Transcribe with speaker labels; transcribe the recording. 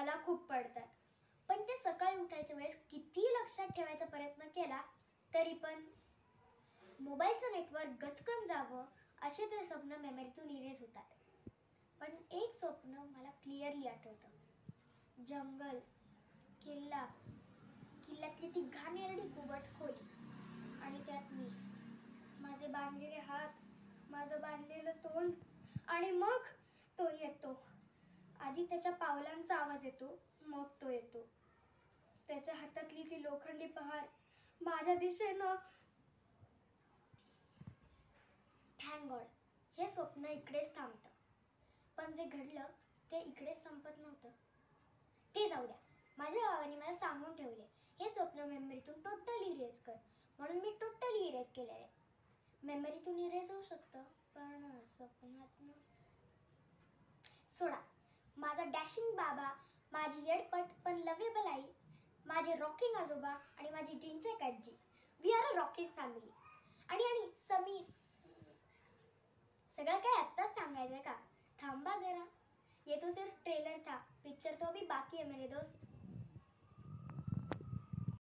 Speaker 1: मला खूप पडतात. पण ते सकाळी उठायच्या वेळेस किती लक्षात ठेवायचा प्रयत्न केला तरी पण मोबाईलचं नेटवर्क गचकन जावं असे ते स्वप्न मेमरीतून इरेज होतात. पण एक स्वप्न मला क्लिअरली आठवतं. जंगल, किल्ला, किल्ल्यातली ती घाणेरडी कुबट खोली आणि त्यात मी, माझे बांधलेले हात, माझं बांधलेलं तोंड आणि मग तो येतो. आधी त्याच्या पावलांचा आवाज येतो, मग तो येतो. त्याच्या हातातली ती लोखंडी पहार माझ्या दिशेनं. थँक गॉड हे स्वप्न इकडेच थांबतं. पण जे घडलं ते इकडेच संपत नव्हतं. ते जाऊ द्या. माझ्या बाबांनी मला सांगून ठेवले, हे स्वप्न मेमरीतून टोटली इरेज कर. म्हणून मी टोटली इरेज केलेले. मेमरीतून इरेज होऊ शकतं, पण स्वप्नातनं सोडा. माझा डॅशिंग बाबा, माझी येडपट पण लवेबल आई, माझे रॉकिंग आजोबा आणि माझी ड्रिंचेक आजी. We are a rocking family. आणि समीर, सगळं काय आत्ताच सांगायचंय का? थांबा जरा. ये तो सिर्फ ट्रेलर था, पिक्चर तो अभी बाकी है मेरे दोस्त.